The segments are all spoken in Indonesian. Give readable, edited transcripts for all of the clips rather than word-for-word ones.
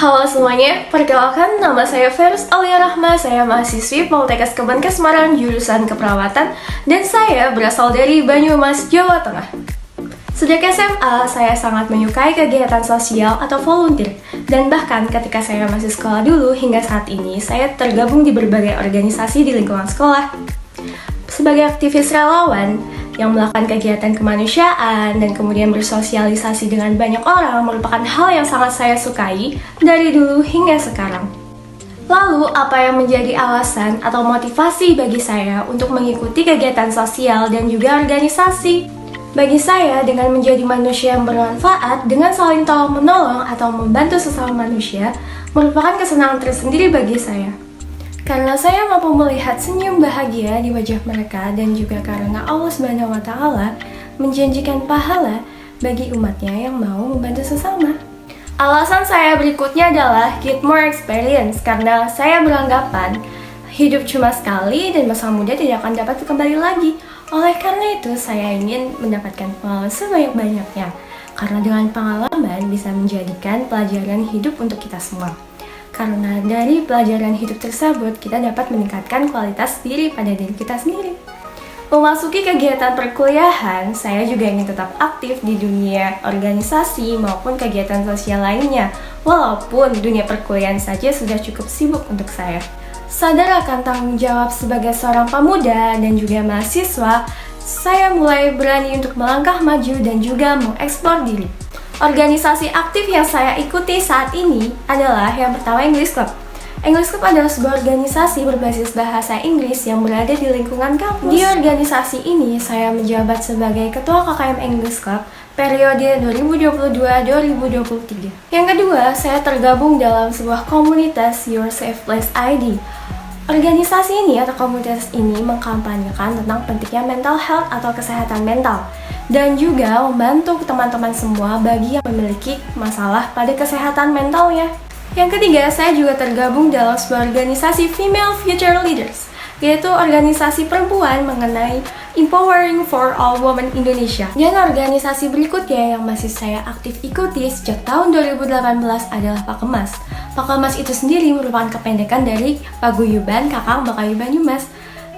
Halo semuanya, perkenalkan nama saya Ferus Aulia Rahma. Saya mahasiswi Poltekkes Kemenkes Semarang jurusan keperawatan dan saya berasal dari Banyumas, Jawa Tengah. Sejak SMA, saya sangat menyukai kegiatan sosial atau volunteer. Dan bahkan ketika saya masih sekolah dulu hingga saat ini, saya tergabung di berbagai organisasi di lingkungan sekolah. Sebagai aktivis relawan yang melakukan kegiatan kemanusiaan dan kemudian bersosialisasi dengan banyak orang merupakan hal yang sangat saya sukai dari dulu hingga sekarang. Lalu, apa yang menjadi alasan atau motivasi bagi saya untuk mengikuti kegiatan sosial dan juga organisasi? Bagi saya, dengan menjadi manusia yang bermanfaat, dengan saling tolong-menolong atau membantu sesama manusia, merupakan kesenangan tersendiri bagi saya. Karena saya mampu melihat senyum bahagia di wajah mereka dan juga karena Allah SWT menjanjikan pahala bagi umatnya yang mau membantu sesama. Alasan saya berikutnya adalah get more experience, karena saya beranggapan hidup cuma sekali dan masa muda tidak akan dapat kembali lagi. Oleh karena itu, saya ingin mendapatkan pengalaman sebanyak-banyaknya, karena dengan pengalaman bisa menjadikan pelajaran hidup untuk kita semua. Karena dari pelajaran hidup tersebut, kita dapat meningkatkan kualitas diri pada diri kita sendiri. Memasuki kegiatan perkuliahan, saya juga ingin tetap aktif di dunia organisasi maupun kegiatan sosial lainnya, walaupun dunia perkuliahan saja sudah cukup sibuk untuk saya. Sadar akan tanggung jawab sebagai seorang pemuda dan juga mahasiswa, saya mulai berani untuk melangkah maju dan juga mengeksplor diri. Organisasi aktif yang saya ikuti saat ini adalah yang pertama English Club. English Club adalah sebuah organisasi berbasis bahasa Inggris yang berada di lingkungan kampus. Di organisasi ini, saya menjabat sebagai Ketua KKM English Club periode 2022-2023. Yang kedua, saya tergabung dalam sebuah komunitas Your Safe Place ID. Organisasi ini atau komunitas ini mengkampanyekan tentang pentingnya mental health atau kesehatan mental dan juga membantu teman-teman semua bagi yang memiliki masalah pada kesehatan mentalnya. Yang ketiga, saya juga tergabung dalam sebuah organisasi Female Future Leaders, yaitu organisasi perempuan mengenai Empowering for All Women Indonesia. Dan organisasi berikutnya yang masih saya aktif ikuti sejak tahun 2018 adalah Pakemas. Pakemas itu sendiri merupakan kependekan dari Paguyuban Kakang Bakayu Banyumas.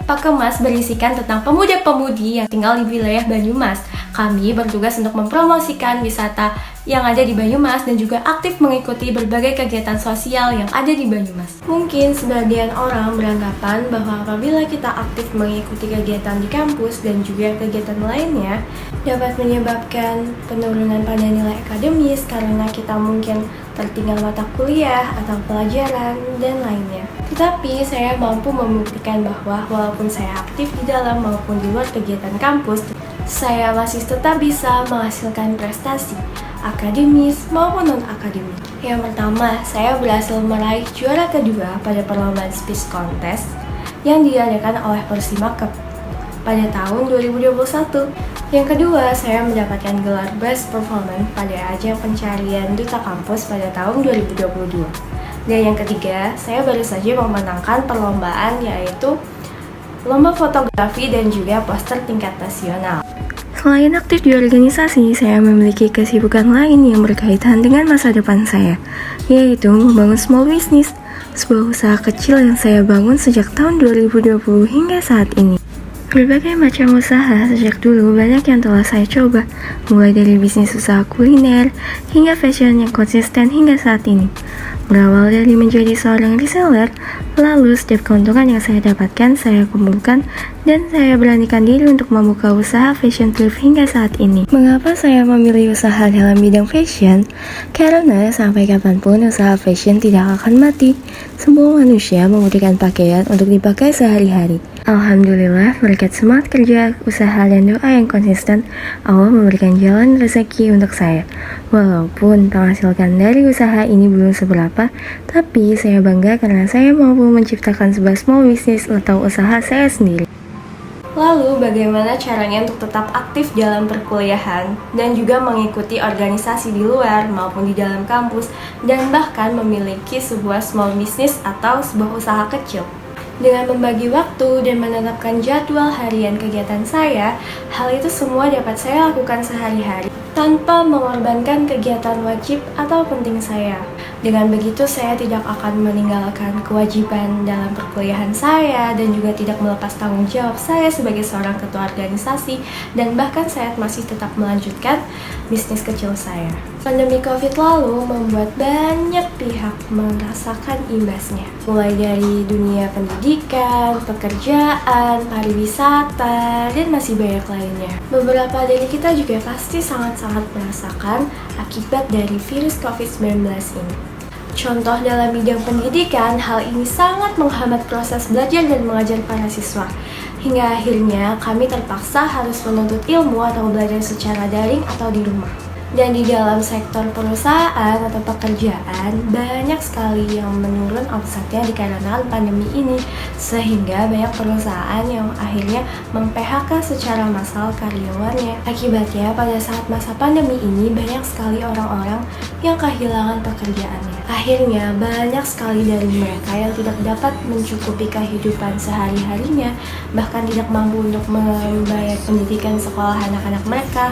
Pakemas berisikan tentang pemuda-pemudi yang tinggal di wilayah Banyumas. Kami bertugas untuk mempromosikan wisata yang ada di Banyumas dan juga aktif mengikuti berbagai kegiatan sosial yang ada di Banyumas. Mungkin sebagian orang beranggapan bahwa apabila kita aktif mengikuti kegiatan di kampus dan juga kegiatan lainnya dapat menyebabkan penurunan pada nilai akademis karena kita mungkin tertinggal mata kuliah atau pelajaran dan lainnya. Tetapi saya mampu membuktikan bahwa walaupun saya aktif di dalam maupun di luar kegiatan kampus, saya masih tetap bisa menghasilkan prestasi akademis maupun non-akademis. Yang pertama, saya berhasil meraih juara kedua pada perlombaan speech contest yang diadakan oleh Persima Cup pada tahun 2021. Yang kedua, saya mendapatkan gelar Best Performance pada ajang pencarian Duta Kampus pada tahun 2022. Dan yang ketiga, saya baru saja memenangkan perlombaan yaitu lomba fotografi dan juga poster tingkat nasional. Selain aktif di organisasi, saya memiliki kesibukan lain yang berkaitan dengan masa depan saya, yaitu membangun small business, sebuah usaha kecil yang saya bangun sejak tahun 2020 hingga saat ini. Berbagai macam usaha sejak dulu banyak yang telah saya coba, mulai dari bisnis usaha kuliner hingga fashion yang konsisten hingga saat ini. Berawal dari menjadi seorang reseller, lalu setiap keuntungan yang saya dapatkan saya kumpulkan dan saya beranikan diri untuk membuka usaha fashion thrift hingga saat ini. Mengapa saya memilih usaha dalam bidang fashion? Karena sampai kapanpun usaha fashion tidak akan mati. Semua manusia membutuhkan pakaian untuk dipakai sehari-hari. Alhamdulillah, berkat semangat kerja, usaha dan doa yang konsisten, Allah memberikan jalan rezeki untuk saya. Walaupun penghasilkan dari usaha ini belum seberapa, tapi saya bangga karena saya mampu menciptakan sebuah small business atau usaha saya sendiri. Lalu, bagaimana caranya untuk tetap aktif dalam perkuliahan dan juga mengikuti organisasi di luar maupun di dalam kampus dan bahkan memiliki sebuah small business atau sebuah usaha kecil? Dengan membagi waktu dan menetapkan jadwal harian kegiatan saya, hal itu semua dapat saya lakukan sehari-hari. tanpa mengorbankan kegiatan wajib atau penting saya. Dengan begitu, saya tidak akan meninggalkan kewajiban dalam perkuliahan saya dan juga tidak melepas tanggung jawab saya sebagai seorang ketua organisasi, dan bahkan saya masih tetap melanjutkan bisnis kecil saya. Pandemi COVID lalu membuat banyak pihak merasakan imbasnya, mulai dari dunia pendidikan, pekerjaan, pariwisata, dan masih banyak lainnya. Beberapa dari kita juga pasti sangat-sangat merasakan akibat dari virus COVID-19 ini. Contoh dalam bidang pendidikan, hal ini sangat menghambat proses belajar dan mengajar para siswa. Hingga akhirnya kami terpaksa harus menuntut ilmu atau belajar secara daring atau di rumah. Dan di dalam sektor perusahaan atau pekerjaan, banyak sekali yang menurun omsetnya dikarenakan pandemi ini, sehingga banyak perusahaan yang akhirnya mem-PHK secara massal karyawannya. Akibatnya, pada saat masa pandemi ini, banyak sekali orang-orang yang kehilangan pekerjaannya. Akhirnya, banyak sekali dari mereka yang tidak dapat mencukupi kehidupan sehari-harinya, bahkan tidak mampu untuk membayar pendidikan sekolah anak-anak mereka,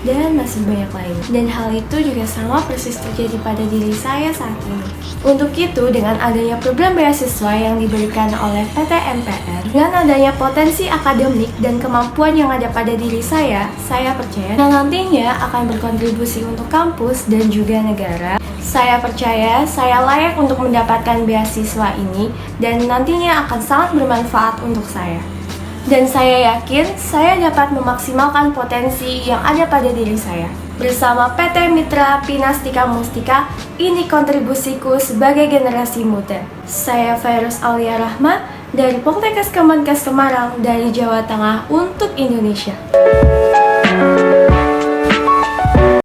dan masih banyak lain. Dan hal itu juga sama persis terjadi pada diri saya saat ini. Untuk itu, dengan adanya program beasiswa yang diberikan oleh PT MPR, dengan adanya potensi akademik dan kemampuan yang ada pada diri saya percaya yang nantinya akan berkontribusi untuk kampus dan juga negara. Saya percaya saya layak untuk mendapatkan beasiswa ini dan nantinya akan sangat bermanfaat untuk saya. Dan saya yakin saya dapat memaksimalkan potensi yang ada pada diri saya. Bersama PT Mitra Pinastika Mustika, ini kontribusiku sebagai generasi muda. Saya Fairuz Aulia Rahma dari Poltekkes Kemenkes Semarang dari Jawa Tengah untuk Indonesia.